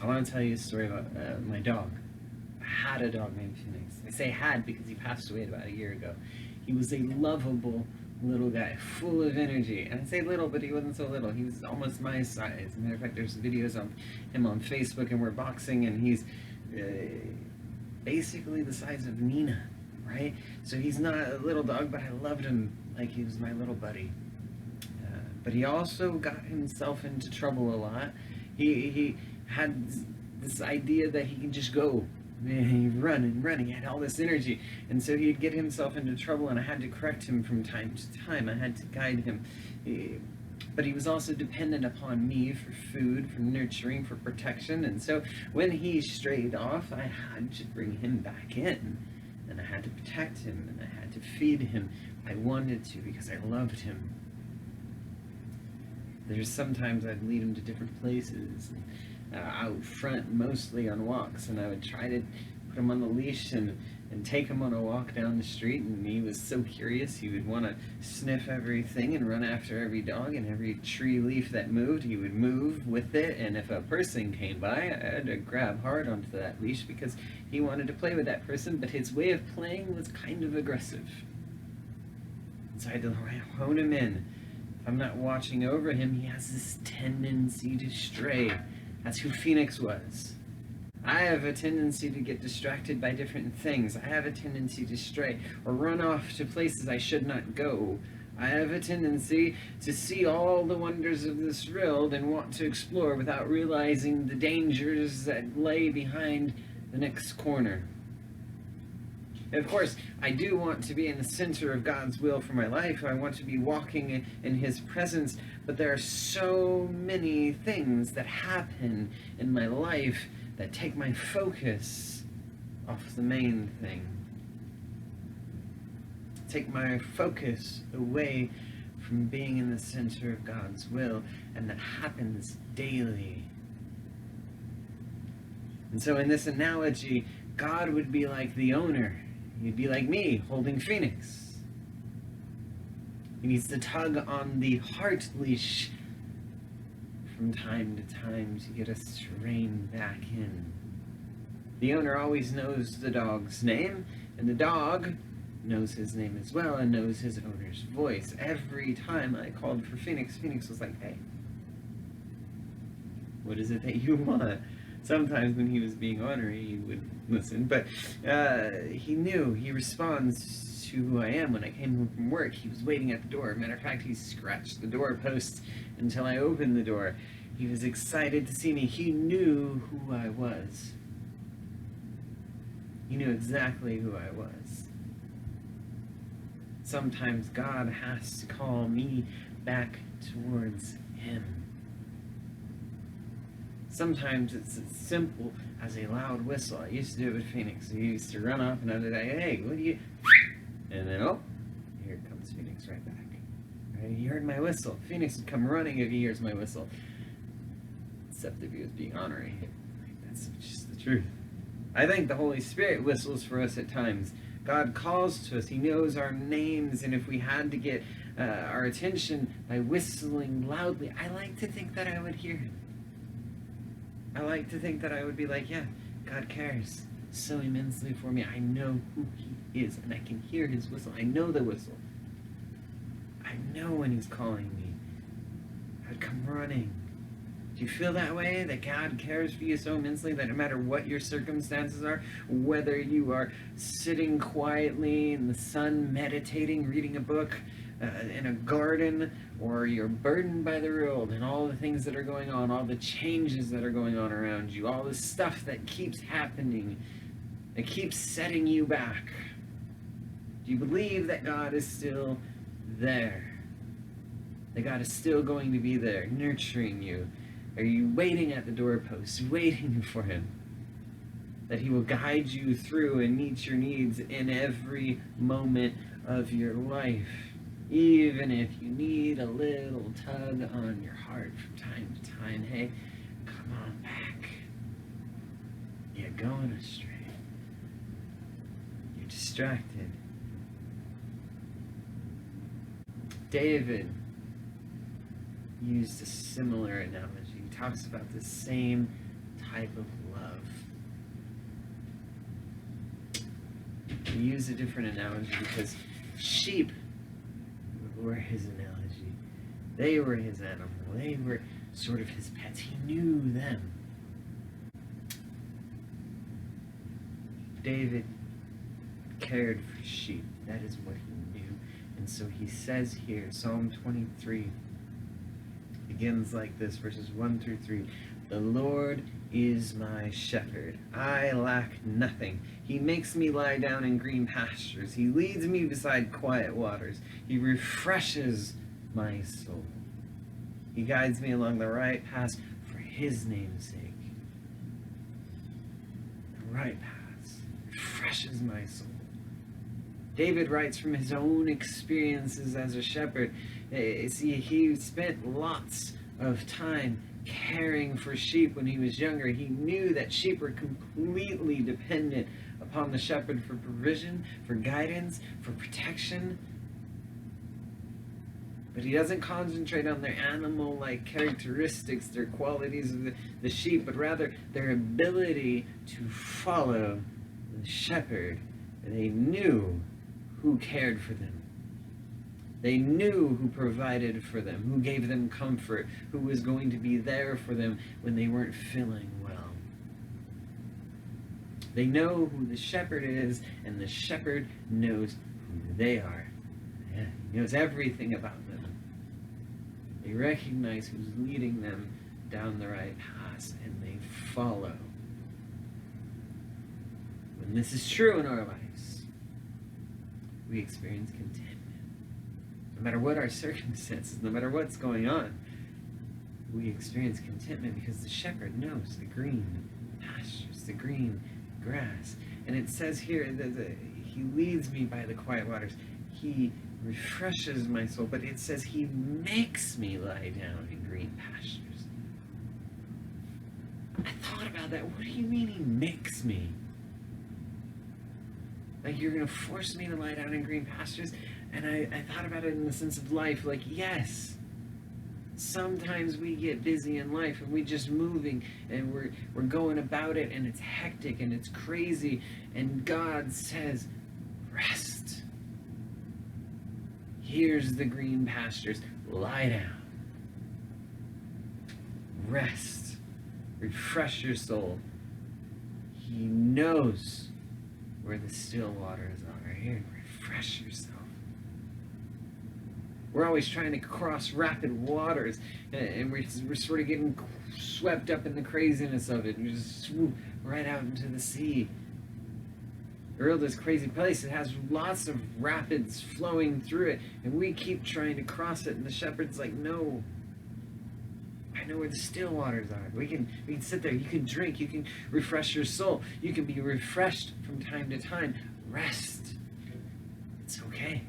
I want to tell you a story about my dog. I had a dog named Phoenix. I say had because he passed away about a year ago. He was a lovable little guy, full of energy. And I say little, but he wasn't so little. He was almost my size. As a matter of fact, there's videos of him on Facebook, and we're boxing, and he's basically the size of Nina, right? So he's not a little dog, but I loved him like he was my little buddy. But he also got himself into trouble a lot. He had this idea that he can just go. He'd run and run. He had all this energy. And so he'd get himself into trouble, and I had to correct him from time to time. I had to guide him. But he was also dependent upon me for food, for nurturing, for protection. And so when he strayed off, I had to bring him back in. And I had to protect him, and I had to feed him. I wanted to because I loved him. There's sometimes I'd lead him to different places, out front mostly on walks, and I would try to put him on the leash and take him on a walk down the street, and he was so curious. He would want to sniff everything and run after every dog, and every tree leaf that moved, he would move with it. And if a person came by, I had to grab hard onto that leash because he wanted to play with that person, but his way of playing was kind of aggressive. And so I had to hone him in. If I'm not watching over him, he has this tendency to stray. That's who Phoenix was. I have a tendency to get distracted by different things. I have a tendency to stray or run off to places I should not go. I have a tendency to see all the wonders of this world and want to explore without realizing the dangers that lay behind the next corner. And of course, I do want to be in the center of God's will for my life. I want to be walking in His presence, but there are so many things that happen in my life that take my focus off the main thing. Take my focus away from being in the center of God's will, and that happens daily. And so in this analogy, God would be like the owner. He'd be like me, holding Phoenix. He needs to tug on the heart leash from time to time to get us to rein back in. The owner always knows the dog's name, and the dog knows his name as well and knows his owner's voice. Every time I called for Phoenix, Phoenix was like, "Hey, what is it that you want?" Sometimes when he was being ornery, he would listen, but he knew. He responds to who I am. When I came home from work, he was waiting at the door. Matter of fact, he scratched the doorpost until I opened the door. He was excited to see me. He knew who I was. He knew exactly who I was. Sometimes God has to call me back towards Him. Sometimes it's as simple as a loud whistle. I used to do it with Phoenix. He used to run up and I'd be like, "Hey, what do you..." And then, oh, here comes Phoenix right back. Right? He heard my whistle. Phoenix would come running if he hears my whistle. Except if he was being ornery. That's just the truth. I think the Holy Spirit whistles for us at times. God calls to us. He knows our names, and if we had to get our attention by whistling loudly, I like to think that I would hear Him. I like to think that I would be like, yeah, God cares so immensely for me. I know who He is, and I can hear His whistle. I know the whistle. I know when He's calling me. I'd come running. Do you feel that way? That God cares for you so immensely that no matter what your circumstances are, whether you are sitting quietly in the sun, meditating, reading a book, in a garden, or you're burdened by the world and all the things that are going on, all the changes that are going on around you, all the stuff that keeps happening, that keeps setting you back. Do you believe that God is still there? That God is still going to be there, nurturing you? Are you waiting at the doorpost, waiting for Him? That He will guide you through and meet your needs in every moment of your life. Even if you need a little tug on your heart from time to time, hey, come on back. You're going astray. You're distracted. David used a similar analogy. He talks about the same type of love. We use a different analogy because sheep were his analogy. They were his animal. They were sort of his pets. He knew them. David cared for sheep. That is what he knew. And so he says here, Psalm 23 begins like this, verses 1 through 3. The Lord is my shepherd. I lack nothing. He makes me lie down in green pastures. He leads me beside quiet waters. He refreshes my soul. He guides me along the right paths for his name's sake. The right paths refreshes my soul. David writes from his own experiences as a shepherd. See, he spent lots of time caring for sheep when he was younger. He knew that sheep were completely dependent upon the shepherd for provision, for guidance, for protection. But he doesn't concentrate on their animal-like characteristics, their qualities of the sheep, but rather their ability to follow the shepherd. They knew who cared for them. They knew who provided for them, who gave them comfort, who was going to be there for them when they weren't feeling well. They know who the shepherd is, and the shepherd knows who they are. Yeah, he knows everything about them. They recognize who's leading them down the right path, and they follow. When this is true in our lives, we experience contentment. No matter what our circumstances, no matter what's going on, we experience contentment because the shepherd knows the green pastures, the green grass. And it says here that he leads me by the quiet waters. He refreshes my soul, but it says he makes me lie down in green pastures. I thought about that. What do you mean he makes me? Like, you're going to force me to lie down in green pastures? And I thought about it in the sense of life, like, yes, sometimes we get busy in life and we just moving and we're going about it and it's hectic and it's crazy, and God says, rest. Here's the green pastures. Lie down. Rest. Refresh your soul. He knows where the still waters are. Here, refresh yourself. We're always trying to cross rapid waters, and we're sort of getting swept up in the craziness of it. We just swoop right out into the sea. The world is a crazy place. It has lots of rapids flowing through it, and we keep trying to cross it, and the shepherd's like, no. I know where the still waters are. We can sit there. You can drink. You can refresh your soul. You can be refreshed from time to time. Rest. It's okay.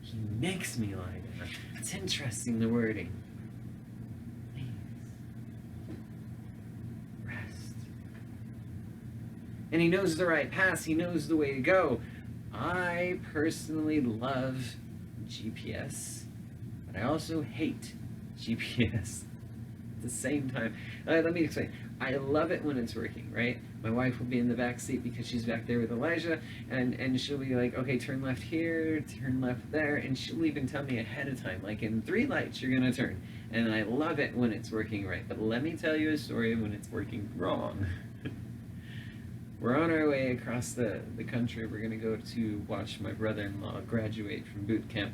He makes me lie down. It's interesting, the wording. Please. Rest. And he knows the right path. He knows the way to go. I personally love GPS, but I also hate GPS at the same time. Let me explain. I love it when it's working, right? My wife will be in the back seat because she's back there with Elijah, and she'll be like, okay, turn left here, turn left there, and she'll even tell me ahead of time, like, in 3 lights you're gonna turn. And I love it when it's working right. But let me tell you a story of when it's working wrong. We're on our way across the country. We're gonna go to watch my brother-in-law graduate from boot camp.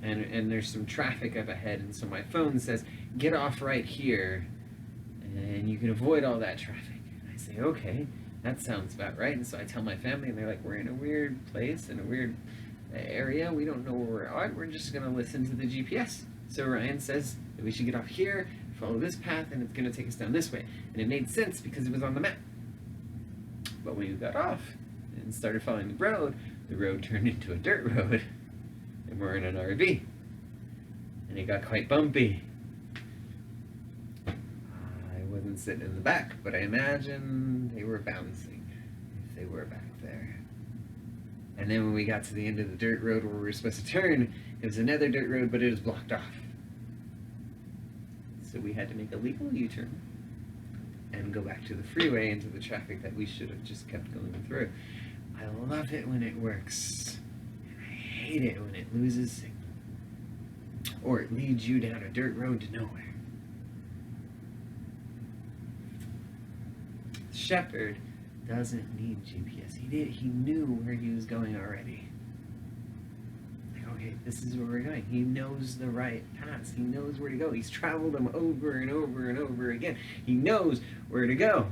And there's some traffic up ahead, and so my phone says, get off right here, and you can avoid all that traffic. And I say, okay, that sounds about right. And so I tell my family, and they're like, we're in a weird place, in a weird area. We don't know where we're at. We're just going to listen to the GPS. So Ryan says that we should get off here, follow this path, and it's going to take us down this way. And it made sense because it was on the map. But when we got off and started following the road turned into a dirt road. And we're in an RV, and it got quite bumpy. I wasn't sitting in the back, but I imagine they were bouncing if they were back there. And then when we got to the end of the dirt road where we were supposed to turn, it was another dirt road, but it was blocked off. So we had to make a legal U-turn. and go back to the freeway into the traffic that we should have just kept going through. I love it when it works, and I hate it when it loses signal, or it leads you down a dirt road to nowhere. The shepherd doesn't need GPS. He knew where he was going already. Like, okay, this is where we're going. He knows the right paths. He knows where to go. He's traveled them over and over and over again. He knows where to go.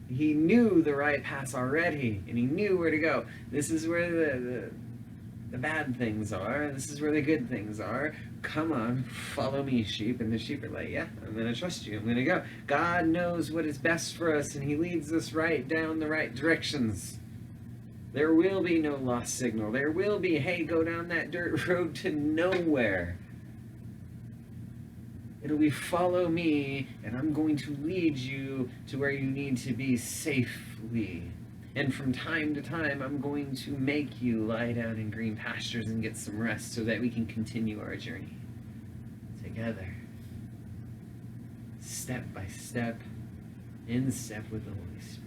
He knew the right paths already, and he knew where to go. This is where the bad things are. This is where the good things are. Come on, follow me, sheep. And the sheep are like, yeah, I'm going to trust you. I'm going to go. God knows what is best for us, and he leads us right down the right directions. There will be no lost signal. There will be, hey, go down that dirt road to nowhere. It'll be follow me, and I'm going to lead you to where you need to be safely. And from time to time, I'm going to make you lie down in green pastures and get some rest so that we can continue our journey together. Step by step, in step with the Holy Spirit.